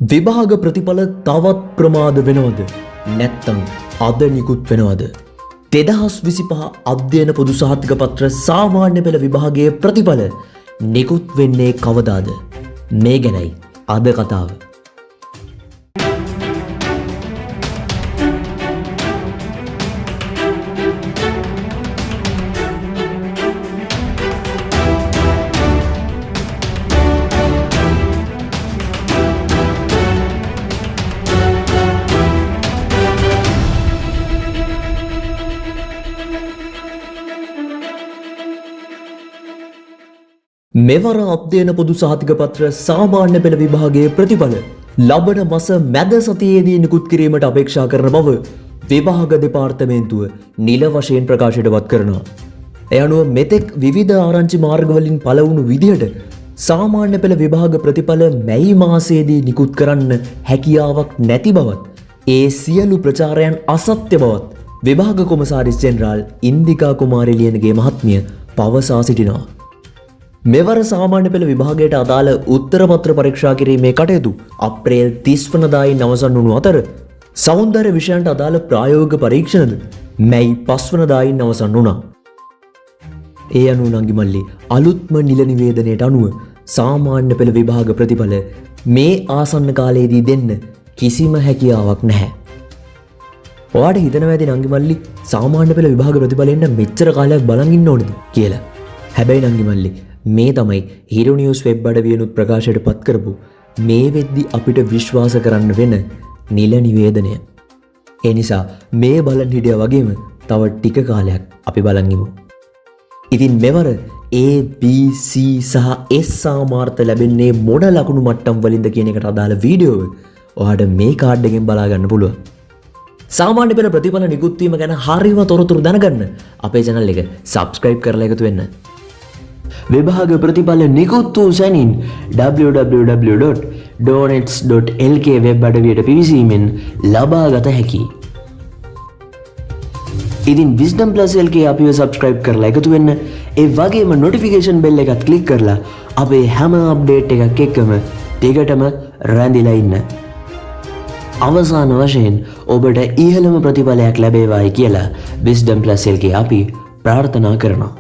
විභාග ප්‍රතිඵල තවත් ප්‍රමාද වෙනවද? නැත්තම් අද නිකුත් වෙනවද? 2025 අධ්‍යයන පොදු සහතික පත්‍ර සාමාන්‍ය පෙළ විභාගයේ ප්‍රතිඵල නිකුත් වෙන්නේ කවදාද? මේ ගැනයි අද කතාව. මෙවර අධ්‍යයන පොදු සහතික පත්‍ර සාමාන්‍ය පෙළ විභාගයේ ප්‍රතිඵල ලබන මාස මැද සතියේදී නිකුත් කිරීමට අපේක්ෂා කරන බව විභාග දෙපාර්තමේන්තුව නිල වශයෙන් ප්‍රකාශයටපත් කරනවා. ඒ අනුව මෙතෙක් විවිධ ආරංචි මාර්ගවලින් පළ වුණු විදිහට සාමාන්‍ය පෙළ විභාග ප්‍රතිඵල මැයි මාසයේදී නිකුත් කරන්න හැකියාවක් නැති බවත්, ඒ සියලු ප්‍රචාරයන් අසත්‍ය බවත් විභාග කොමසාරිස් ජෙනරාල් ඉන්දිකා කුමාරි ලියනගේ මහත්මිය පවසා සිටිනවා. මෙවර සාමාන්‍ය පෙළ විභාගයට අදාළ උත්තර පත්‍ර පරීක්ෂා කිරීමේ කටයුතු අප්‍රේල් 30 වනදායින් අවසන් වුණු අතර සෞන්දර්ය විෂයන්ට අදාළ ප්‍රායෝගික පරීක්ෂණද මැයි 5 වනදායින් අවසන් වුණා. ඒ අනුව නංගිමල්ලි අලුත්ම නිල නිවේදනයට අනුව සාමාන්‍ය පෙළ විභාග ප්‍රතිඵල මේ ආසන්න කාලයේදී දෙන්න කිසිම හැකියාවක් නැහැ. ඔයාට හිතනවා ඇති නංගිමල්ලි සාමාන්‍ය පෙළ විභාග ප්‍රතිඵලෙන්න මෙච්චර කාලයක් බලන් ඉන්න ඕනද කියලා. හැබැයි නංගිමල්ලි මේ තමයි හිරු නිවුස් වෙබ් අඩවියනුත් ප්‍රකාශයට පත් කරපු මේ වෙද්දි අපිට විශ්වාස කරන්න වෙන නිල නිවේදනය. ඒ නිසා මේ බලන් හිටියා වගේම තව ටික කාලයක් අපි බලන් ඉමු. ඉතින් මෙවර A, B, C සහ S සාමාර්ථ ලැබෙන්නේ මොන ලකුණු මට්ටම් වලින්ද කියන එකට අදාළ වීඩියෝව ඔයාලට මේ කාඩ් එකෙන් බලා ගන්න පුළුවන්. සාමාන්‍ය පෙළ ප්‍රතිඵල නිකුත් වීම ගැන හරියම තොරතුරු දැනගන්න අපේ channel එක subscribe කරලා එකතු වෙන්න. විභාග ප්‍රතිඵල නිකුත් වූ සැනින් www.donets.lk වෙබ් අඩවියට පිවිසීමෙන් ලබාගත හැකියි. ඉතින් Wisdom Plus LK අපිව subscribe කරලා එකතු වෙන්න. ඒ වගේම notification bell එකත් click කරලා අපේ හැම update එකක් එක්කම දිගටම රැඳිලා ඉන්න. අවසාන වශයෙන් ඔබට ඉහළම ප්‍රතිඵලයක් ලැබේවායි කියලා Wisdom Plus LK අපි ප්‍රාර්ථනා කරනවා.